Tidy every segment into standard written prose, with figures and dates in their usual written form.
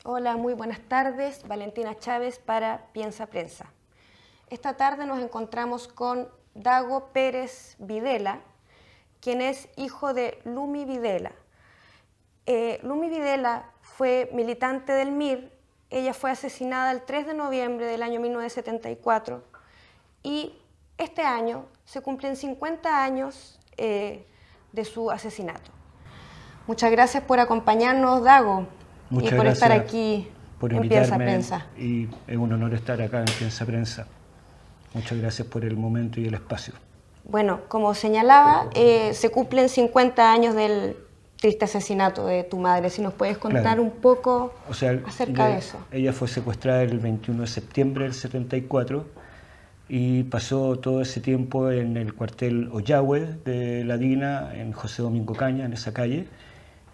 Hola, muy buenas tardes. Valentina Chávez para Piensa Prensa. Esta tarde nos encontramos con Dago Pérez Videla, quien es hijo de Lumi Videla. Lumi Videla fue militante del MIR. Ella fue asesinada el 3 de noviembre del año 1974 y este año se cumplen 50 años de su asesinato. Muchas gracias por acompañarnos, Dago. Muchas y por gracias estar aquí por en Piensa invitarme, Prensa. y es un honor estar acá en Piensa Prensa. Muchas gracias por el momento y el espacio. Bueno, como señalaba, se cumplen 50 años del triste asesinato de tu madre. Si nos puedes contar un poco acerca de eso. Ella fue secuestrada el 21 de septiembre del 74 y pasó todo ese tiempo en el cuartel Ollagüe de la DINA, en José Domingo Caña, en esa calle.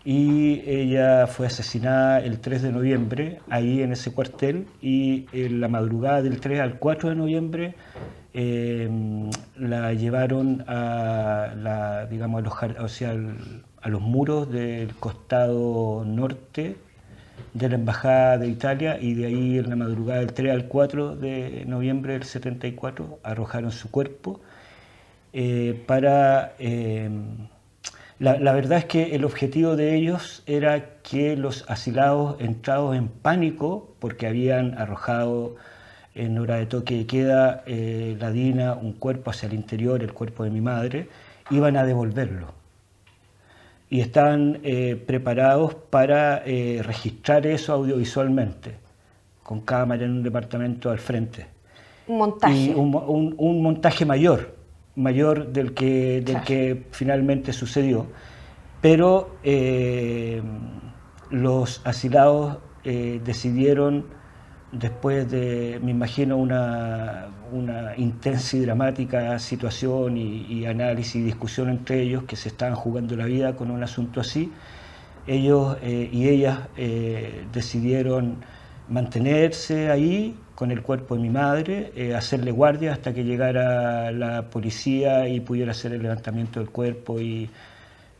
Y ella fue asesinada el 3 de noviembre ahí en ese cuartel, y en la madrugada del 3 al 4 de noviembre la llevaron a los muros del costado norte de la Embajada de Italia, y de ahí en la madrugada del 3 al 4 de noviembre del 74 arrojaron su cuerpo La verdad es que el objetivo de ellos era que los asilados, entrados en pánico porque habían arrojado en hora de toque de queda la DINA un cuerpo hacia el interior, el cuerpo de mi madre, iban a devolverlo. Y estaban preparados para registrar eso audiovisualmente, con cámara en un departamento al frente. Un montaje. Y un montaje mayor del que finalmente sucedió, pero los asilados decidieron, después de, me imagino, una intensa y dramática situación y análisis y discusión entre ellos, que se estaban jugando la vida con un asunto así, ellos y ellas decidieron mantenerse ahí con el cuerpo de mi madre, hacerle guardia hasta que llegara la policía y pudiera hacer el levantamiento del cuerpo, y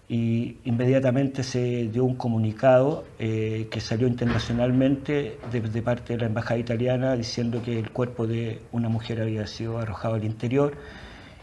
inmediatamente se dio un comunicado que salió internacionalmente de parte de la Embajada Italiana diciendo que el cuerpo de una mujer había sido arrojado al interior,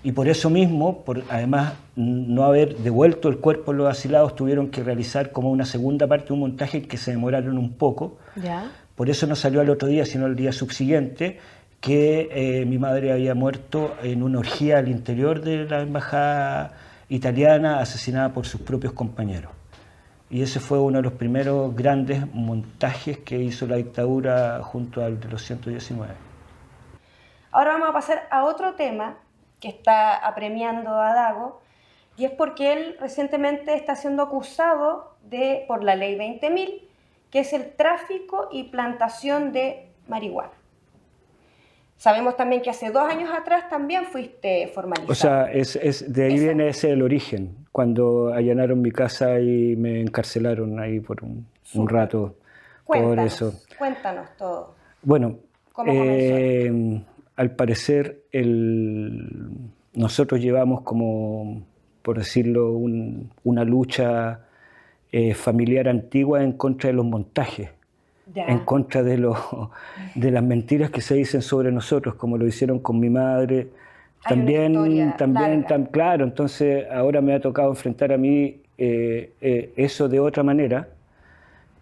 y por eso mismo, por además no haber devuelto el cuerpo a los asilados, tuvieron que realizar como una segunda parte, un montaje en que se demoraron un poco. ¿Ya? Por eso no salió al otro día, sino al día subsiguiente, que mi madre había muerto en una orgía al interior de la embajada italiana, asesinada por sus propios compañeros. Y ese fue uno de los primeros grandes montajes que hizo la dictadura junto al de los 119. Ahora vamos a pasar a otro tema que está apremiando a Dago, y es porque él recientemente está siendo acusado por la ley 20.000, que es el tráfico y plantación de marihuana. Sabemos también que hace 2 años atrás también fuiste formalizado. O sea, de ahí viene ese el origen, cuando allanaron mi casa y me encarcelaron ahí por un rato. Cuéntanos todo. Bueno, ¿Cómo comenzó? al parecer nosotros llevamos, como por decirlo, una lucha familiar antigua en contra de los montajes. Ya. En contra de las mentiras que se dicen sobre nosotros, como lo hicieron con mi madre. También, claro, entonces ahora me ha tocado enfrentar a mí eso de otra manera,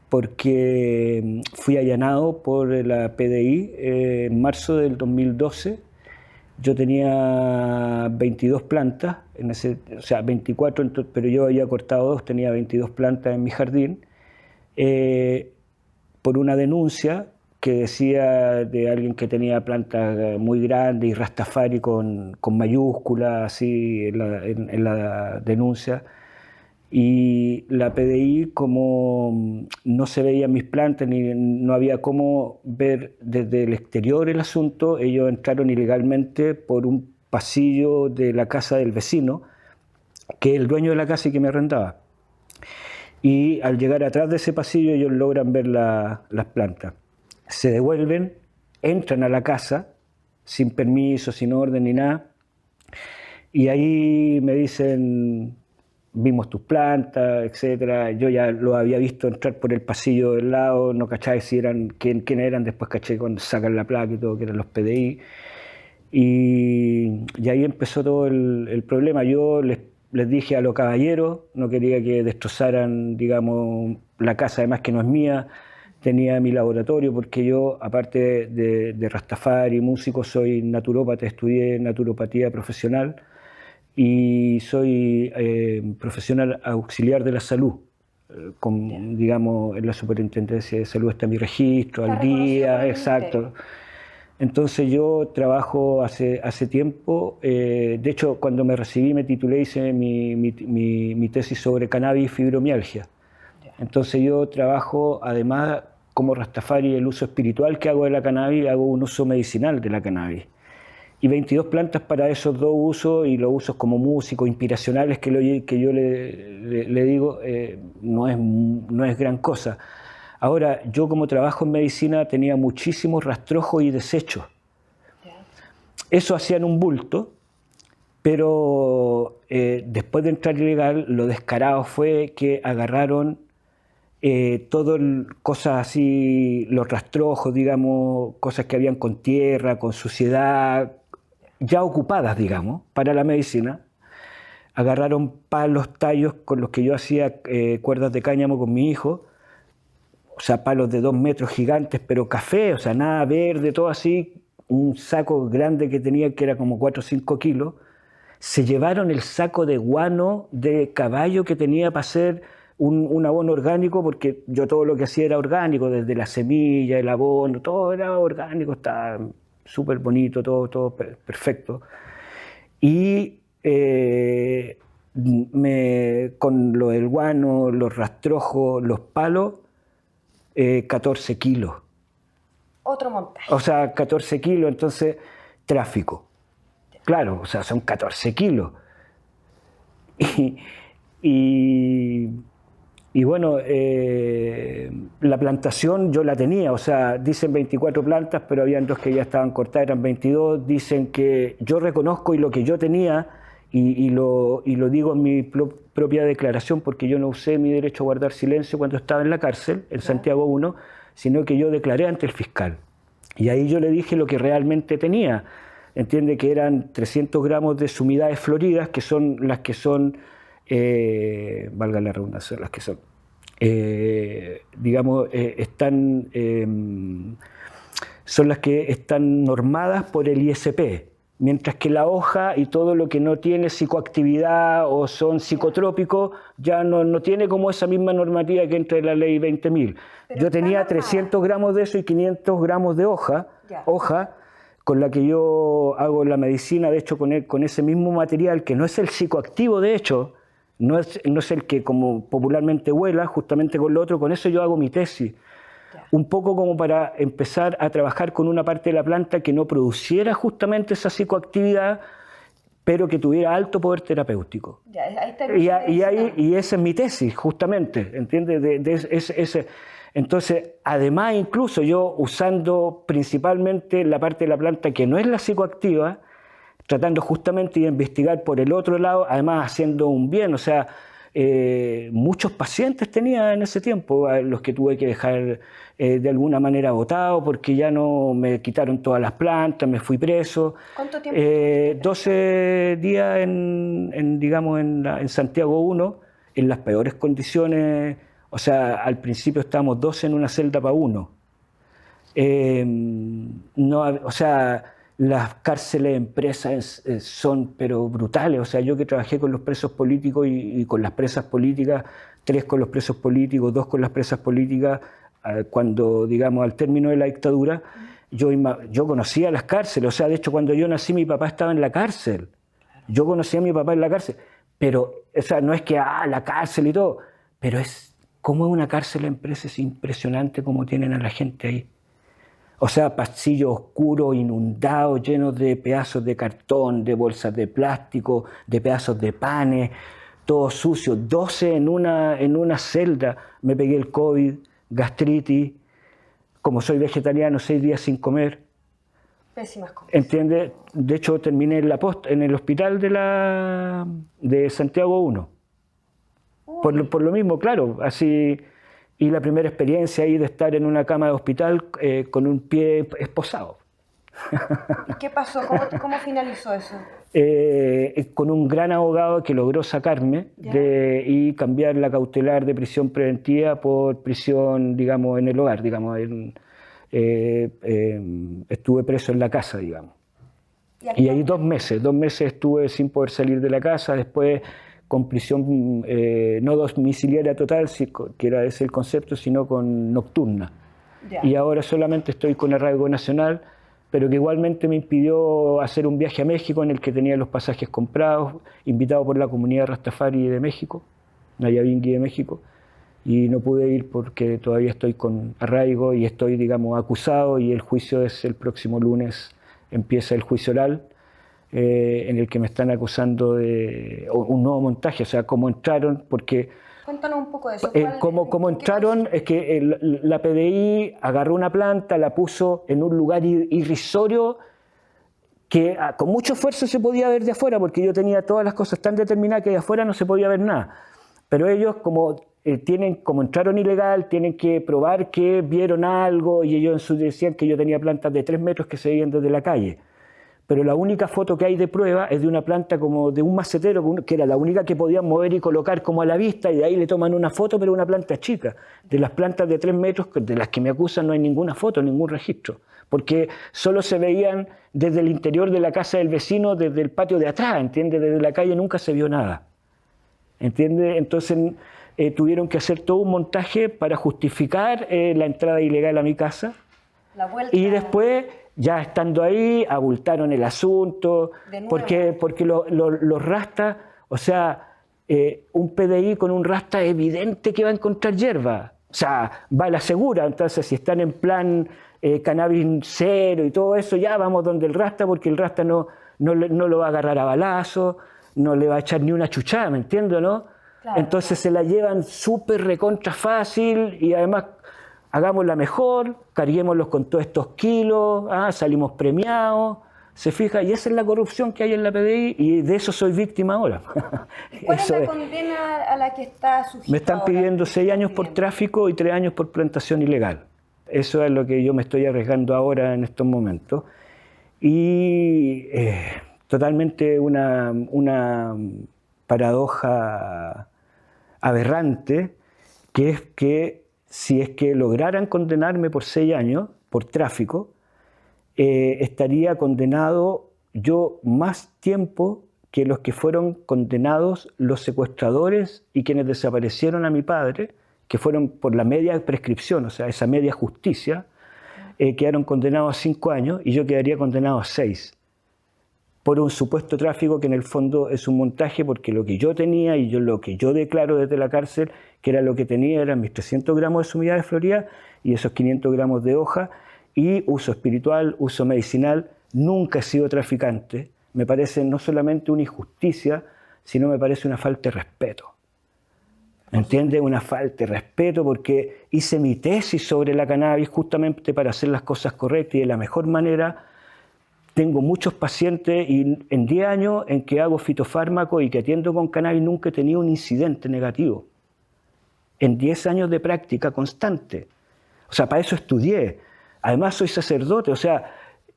porque fui allanado por la PDI en marzo del 2012. Yo tenía 22 plantas, o sea, 24, pero yo había cortado 2, tenía 22 plantas en mi jardín, por una denuncia que decía de alguien que tenía plantas muy grandes y Rastafari con mayúsculas así en la denuncia. Y la PDI, como no se veían mis plantas ni no había cómo ver desde el exterior el asunto, ellos entraron ilegalmente por un pasillo de la casa del vecino, que es el dueño de la casa y que me arrendaba. Y al llegar atrás de ese pasillo ellos logran ver las plantas. Se devuelven, entran a la casa sin permiso, sin orden ni nada, y ahí me dicen: vimos tus plantas, etcétera. Yo ya lo había visto entrar por el pasillo del lado, no cachaba si eran, quién eran, después caché cuando sacan la placa y todo, que eran los PDI. Y ahí empezó todo el problema. Yo les dije a los caballeros, no quería que destrozaran, digamos, la casa, además que no es mía, tenía mi laboratorio, porque yo, aparte de Rastafari, músico, soy naturópata, estudié naturopatía profesional y soy profesional auxiliar de la salud. Digamos, en la Superintendencia de Salud está mi registro, Está al reconocido por día, el exacto. ministerio. Entonces yo trabajo hace tiempo, de hecho cuando me recibí me titulé, hice mi tesis sobre cannabis y fibromialgia. Entonces yo trabajo además como Rastafari el uso espiritual que hago de la cannabis, hago un uso medicinal de la cannabis. Y 22 plantas para esos dos usos y los usos como músicos, inspiracionales que yo le digo, no es gran cosa. Ahora, yo como trabajo en medicina tenía muchísimos rastrojos y desechos. Eso hacían un bulto, pero después de entrar ilegal, lo descarado fue que agarraron cosas así, los rastrojos, digamos, cosas que habían con tierra, con suciedad, ya ocupadas, digamos, para la medicina. Agarraron palos, tallos con los que yo hacía cuerdas de cáñamo con mi hijo, o sea, palos de 2 metros gigantes, pero café, o sea, nada verde, todo así, un saco grande que tenía que era como 4 o 5 kilos. Se llevaron el saco de guano de caballo que tenía para hacer un abono orgánico, porque yo todo lo que hacía era orgánico, desde la semilla, el abono, todo era orgánico, estaba súper bonito, todo perfecto. Y con lo del guano, los rastrojos, los palos, 14 kilos. Otro montaje. O sea, 14 kilos, entonces, tráfico. Claro, o sea, son 14 kilos. Y bueno, la plantación yo la tenía, o sea, dicen 24 plantas, pero habían 2 que ya estaban cortadas, eran 22. Dicen que yo reconozco y lo que yo tenía, y lo digo en mi propia declaración, porque yo no usé mi derecho a guardar silencio cuando estaba en la cárcel, en Santiago 1, sino que yo declaré ante el fiscal. Y ahí yo le dije lo que realmente tenía. Entiende que eran 300 gramos de sumidades floridas, que son las que son, valga la redundancia, las que son, digamos, son las que están normadas por el ISP, mientras que la hoja y todo lo que no tiene psicoactividad o son psicotrópicos ya no tiene como esa misma normativa que entra en la ley 20.000. Yo tenía 300 gramos de eso y 500 gramos de hoja con la que yo hago la medicina, de hecho con ese mismo material, que no es el psicoactivo de hecho, no es el que como popularmente huela, justamente con lo otro, con eso yo hago mi tesis. Un poco como para empezar a trabajar con una parte de la planta que no produciera justamente esa psicoactividad, pero que tuviera alto poder terapéutico. Y esa es mi tesis, justamente, ¿entiendes? Entonces, además, incluso yo usando principalmente la parte de la planta que no es la psicoactiva, tratando justamente de investigar por el otro lado, además haciendo un bien, o sea, muchos pacientes tenía en ese tiempo, a los que tuve que dejar de alguna manera botados porque ya no me quitaron todas las plantas, me fui preso. ¿Cuánto tiempo? 12 días digamos, en Santiago 1, en las peores condiciones, o sea, al principio estábamos 12 en una celda para uno. O sea, las cárceles empresas son pero brutales, o sea, yo que trabajé con los presos políticos y con las presas políticas, 3 con los presos políticos, 2 con las presas políticas, cuando, digamos, al término de la dictadura, yo conocía las cárceles, o sea, de hecho cuando yo nací mi papá estaba en la cárcel, yo conocí a mi papá en la cárcel, pero, o sea, no es que, la cárcel y todo, pero es como es una cárcel empresa, es impresionante cómo tienen a la gente ahí. O sea, pasillos oscuros, inundados, llenos de pedazos de cartón, de bolsas de plástico, de pedazos de panes, todo sucio. 12 en una celda. Me pegué el COVID, gastritis. Como soy vegetariano, 6 días sin comer. Pésimas cosas. ¿Entiendes? De hecho, terminé en el hospital de Santiago 1. Por lo mismo, claro, así. Y la primera experiencia ahí de estar en una cama de hospital con un pie esposado. ¿Y qué pasó? ¿Cómo finalizó eso? Con un gran abogado que logró sacarme y cambiar la cautelar de prisión preventiva por prisión, digamos, en el hogar, digamos. Estuve preso en la casa, digamos. Y ahí 2 meses estuve sin poder salir de la casa, después con prisión no domiciliaria total, que era ese el concepto, sino con nocturna. Y ahora solamente estoy con arraigo nacional, pero que igualmente me impidió hacer un viaje a México en el que tenía los pasajes comprados, invitado por la comunidad Rastafari de México, Nayabingui de México, y no pude ir porque todavía estoy con arraigo y estoy, digamos, acusado, y el juicio es el próximo lunes, empieza el juicio oral, en el que me están acusando de un nuevo montaje, o sea, cómo entraron, porque... Cuéntanos un poco de eso. Cómo entraron es que la PDI agarró una planta, la puso en un lugar irrisorio que con mucho esfuerzo se podía ver de afuera, porque yo tenía todas las cosas tan determinadas que de afuera no se podía ver nada. Pero ellos, como entraron ilegal, tienen que probar que vieron algo, y ellos decían que yo tenía plantas de 3 metros que se veían desde la calle. Pero la única foto que hay de prueba es de una planta como de un macetero, que era la única que podían mover y colocar como a la vista, y de ahí le toman una foto, pero una planta chica. De las plantas de 3 metros, de las que me acusan, no hay ninguna foto, ningún registro, porque solo se veían desde el interior de la casa del vecino, desde el patio de atrás, ¿entiendes? Desde la calle nunca se vio nada, ¿entiendes? Entonces tuvieron que hacer todo un montaje para justificar la entrada ilegal a mi casa. La vuelta... Y después... Ya estando ahí, abultaron el asunto, porque los rastas, o sea, un PDI con un rasta es evidente que va a encontrar hierba, o sea, va a la segura. Entonces, si están en plan cannabis cero y todo eso, ya vamos donde el rasta, porque el rasta no lo va a agarrar a balazo, no le va a echar ni una chuchada, ¿me entiendes, no? Claro. Entonces se la llevan súper recontra fácil, y además... Hagámosla mejor, carguémoslos con todos estos kilos, salimos premiados, se fija, y esa es la corrupción que hay en la PDI, y de eso soy víctima ahora. ¿Cuál es la condena a la que está sujeto? Me están pidiendo 6 años por tráfico y 3 años por plantación ilegal. Eso es lo que yo me estoy arriesgando ahora en estos momentos. Y totalmente una paradoja aberrante, que es que si es que lograran condenarme por 6 años por tráfico, estaría condenado yo más tiempo que los que fueron condenados los secuestradores y quienes desaparecieron a mi padre, que fueron por la media prescripción, o sea, esa media justicia, quedaron condenados a 5 años y yo quedaría condenado a 6. Por un supuesto tráfico que en el fondo es un montaje, porque lo que yo tenía y lo que yo declaro desde la cárcel, que era lo que tenía, eran mis 300 gramos de sumidad de Florida y esos 500 gramos de hoja, y uso espiritual, uso medicinal. Nunca he sido traficante. Me parece no solamente una injusticia, sino me parece una falta de respeto. ¿Entiendes? Una falta de respeto, porque hice mi tesis sobre la cannabis justamente para hacer las cosas correctas y de la mejor manera. Tengo muchos pacientes, y en 10 años en que hago fitofármaco y que atiendo con cannabis nunca he tenido un incidente negativo. En 10 años de práctica constante. O sea, para eso estudié. Además soy sacerdote, o sea,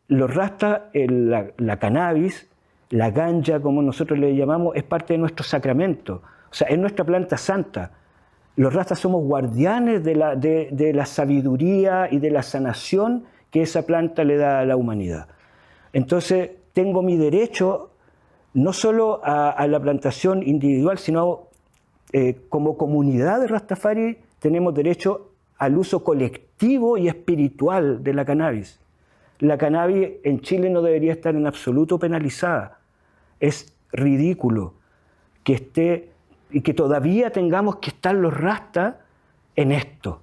los rastas, la cannabis, la ganja, como nosotros le llamamos, es parte de nuestro sacramento. O sea, es nuestra planta santa. Los rastas somos guardianes de la sabiduría y de la sanación que esa planta le da a la humanidad. Entonces, tengo mi derecho no solo a la plantación individual, sino como comunidad de Rastafari tenemos derecho al uso colectivo y espiritual de la cannabis. La cannabis en Chile no debería estar en absoluto penalizada. Es ridículo que esté y que todavía tengamos que estar los rastas en esto,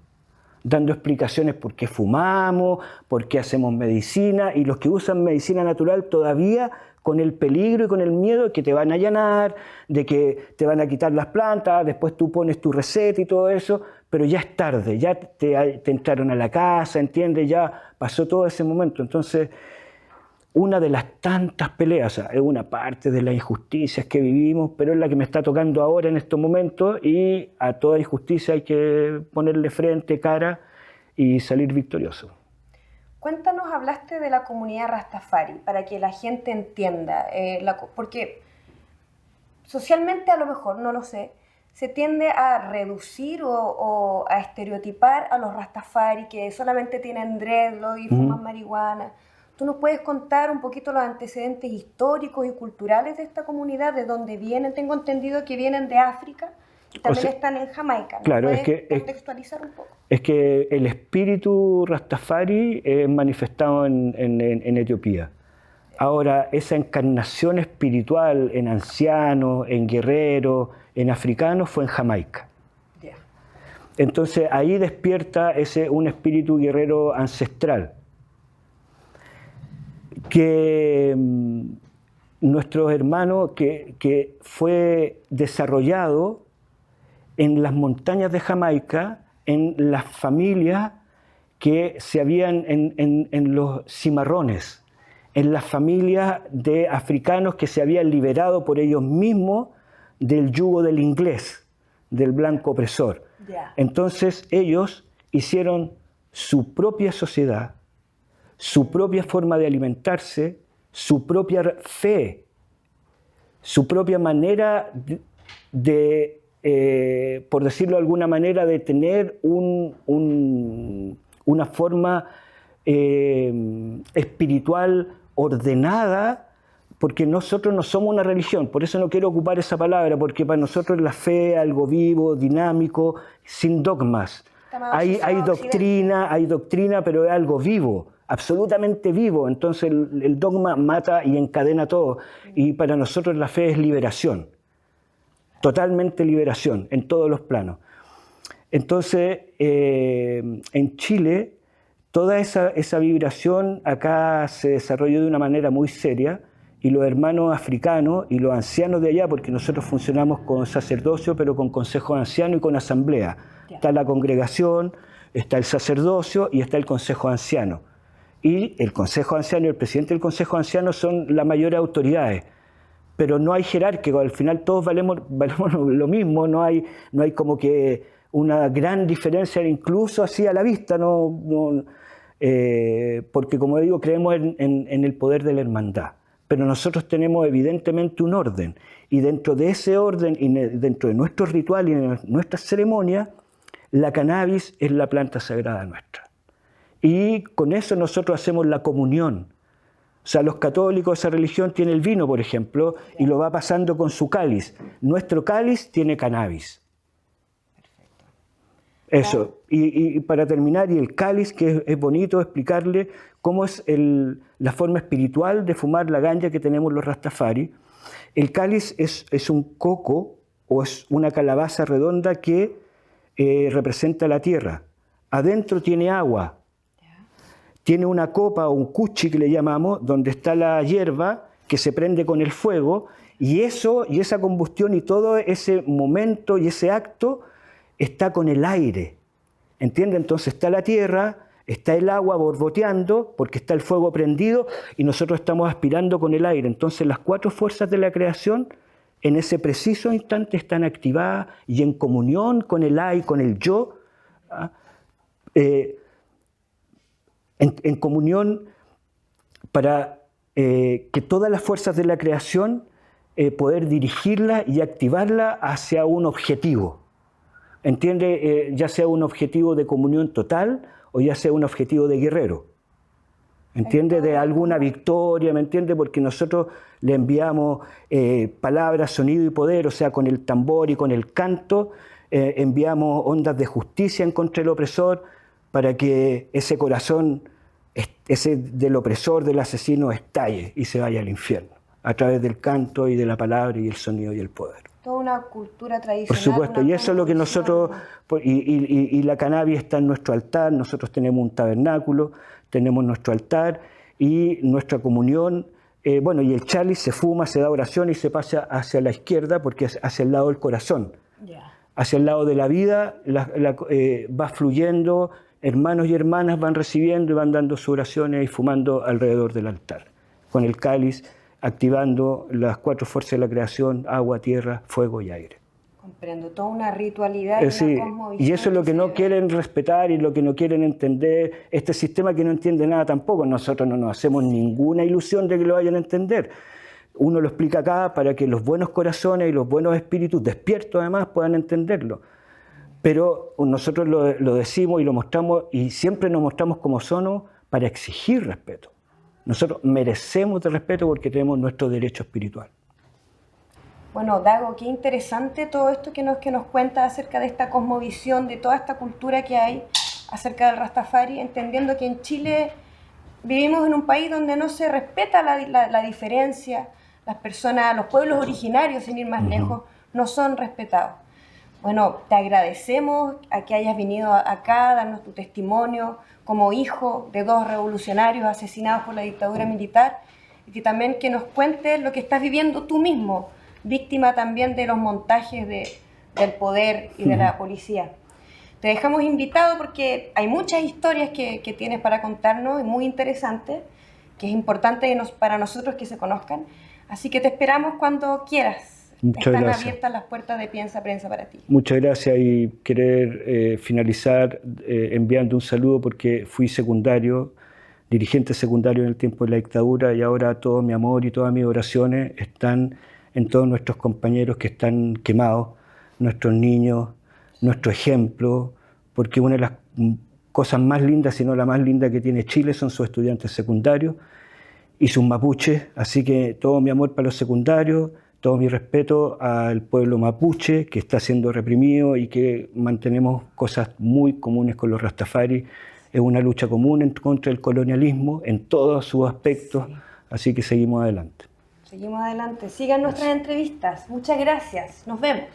dando explicaciones por qué fumamos, por qué hacemos medicina, y los que usan medicina natural todavía con el peligro y con el miedo de que te van a allanar, de que te van a quitar las plantas, después tú pones tu receta y todo eso, pero ya es tarde, ya te entraron a la casa, ¿entiendes? Ya pasó todo ese momento. Entonces, una de las tantas peleas, o sea, es una parte de las injusticias que vivimos, pero es la que me está tocando ahora en estos momentos, y a toda injusticia hay que ponerle frente, cara y salir victorioso. Cuéntanos, hablaste de la comunidad Rastafari, para que la gente entienda, porque socialmente a lo mejor, no lo sé, se tiende a reducir o a estereotipar a los Rastafari que solamente tienen dreadlocks y fuman marihuana. ¿Tú nos puedes contar un poquito los antecedentes históricos y culturales de esta comunidad, de dónde vienen? Tengo entendido que vienen de África y también están en Jamaica. Claro, ¿Puedes contextualizar un poco? Es que el espíritu Rastafari es manifestado en Etiopía. Ahora, esa encarnación espiritual en ancianos, en guerreros, en africanos, fue en Jamaica. Yeah. Entonces ahí despierta un espíritu guerrero ancestral que nuestros hermanos, que fue desarrollado en las montañas de Jamaica, en las familias que se habían en los cimarrones, en las familias de africanos que se habían liberado por ellos mismos del yugo del inglés, del blanco opresor. Yeah. Entonces ellos hicieron su propia sociedad, su propia forma de alimentarse, su propia fe, su propia manera por decirlo de alguna manera, de tener una forma espiritual ordenada, porque nosotros no somos una religión, por eso no quiero ocupar esa palabra, porque para nosotros la fe es algo vivo, dinámico, sin dogmas. Hay doctrina, pero es algo vivo, absolutamente vivo. Entonces el dogma mata y encadena todo. Y para nosotros la fe es liberación, totalmente liberación en todos los planos. Entonces en Chile toda esa vibración acá se desarrolló de una manera muy seria, y los hermanos africanos y los ancianos de allá, porque nosotros funcionamos con sacerdocio, pero con consejo de ancianos y con asamblea. Está la congregación, está el sacerdocio y está el consejo de ancianos. Y el consejo de ancianos y el presidente del consejo de ancianos son las mayores autoridades, pero no hay jerárquico, al final todos valemos lo mismo, no hay como que una gran diferencia, incluso así a la vista, porque como digo, creemos en el poder de la hermandad. Pero nosotros tenemos evidentemente un orden, y dentro de ese orden y dentro de nuestro ritual y de nuestras ceremonias, la cannabis es la planta sagrada nuestra. Y con eso nosotros hacemos la comunión. O sea, los católicos, esa religión, tiene el vino, por ejemplo, y lo va pasando con su cáliz. Nuestro cáliz tiene cannabis. Eso. Y para terminar, y el cáliz, que es bonito explicarle cómo es la forma espiritual de fumar la ganja que tenemos los Rastafari. El cáliz es un coco o es una calabaza redonda que representa la tierra. Adentro tiene agua. Tiene una copa o un cuchi que le llamamos, donde está la hierba que se prende con el fuego, y esa combustión y todo ese momento y ese acto está con el aire. ¿Entiende? Entonces está la tierra, está el agua borboteando porque está el fuego prendido y nosotros estamos aspirando con el aire. Entonces las 4 fuerzas de la creación en ese preciso instante están activadas y en comunión con el ay, con el yo, en comunión para que todas las fuerzas de la creación poder dirigirla y activarla hacia un objetivo. ¿Entiende? Ya sea un objetivo de comunión total o ya sea un objetivo de guerrero. ¿Entiende? De alguna victoria, ¿me entiende? Porque nosotros le enviamos palabras, sonido y poder, o sea, con el tambor y con el canto, enviamos ondas de justicia en contra del opresor para que ese corazón, ese del opresor, del asesino, estalle y se vaya al infierno, a través del canto y de la palabra y el sonido y el poder. Toda una cultura tradicional. Por supuesto, y eso es lo que nosotros, y la cannabis está en nuestro altar, nosotros tenemos un tabernáculo, tenemos nuestro altar y nuestra comunión, y el chaliz se fuma, se da oración y se pasa hacia la izquierda porque es hacia el lado del corazón. Hacia el lado de la vida va fluyendo, hermanos y hermanas van recibiendo y van dando sus oraciones y fumando alrededor del altar, con el cáliz, activando las 4 fuerzas de la creación: agua, tierra, fuego y aire. Comprendo, toda una ritualidad y una cosmovisión. Y eso es lo que no quieren respetar y lo que no quieren entender. Este sistema que no entiende nada tampoco. Nosotros no nos hacemos ninguna ilusión de que lo vayan a entender. Uno lo explica acá para que los buenos corazones y los buenos espíritus, despiertos además, puedan entenderlo. Pero nosotros lo decimos y lo mostramos, y siempre nos mostramos como somos para exigir respeto. Nosotros merecemos de respeto porque tenemos nuestro derecho espiritual. Bueno, Dago, qué interesante todo esto que nos cuenta acerca de esta cosmovisión, de toda esta cultura que hay acerca del Rastafari, entendiendo que en Chile vivimos en un país donde no se respeta la diferencia, las personas, los pueblos originarios, sin ir más lejos, no son respetados. Bueno, te agradecemos a que hayas venido acá a darnos tu testimonio como hijo de 2 revolucionarios asesinados por la dictadura militar, y que también que nos cuentes lo que estás viviendo tú mismo, víctima también de los montajes del poder y de la policía. Te dejamos invitado porque hay muchas historias que tienes para contarnos, muy interesantes, que es importante para nosotros que se conozcan. Así que te esperamos cuando quieras. Están abiertas las puertas de Piensa Prensa para ti. Muchas gracias, y querer finalizar enviando un saludo porque fui secundario, dirigente secundario en el tiempo de la dictadura, y ahora todo mi amor y todas mis oraciones están en todos nuestros compañeros que están quemados, nuestros niños, nuestro ejemplo, porque una de las cosas más lindas, si no la más linda que tiene Chile, son sus estudiantes secundarios y sus mapuches. Así que todo mi amor para los secundarios, todo mi respeto al pueblo mapuche que está siendo reprimido y que mantenemos cosas muy comunes con los Rastafari. Es una lucha común en contra del colonialismo en todos sus aspectos, así que seguimos adelante. Seguimos adelante. Sigan nuestras entrevistas. Muchas gracias. Nos vemos.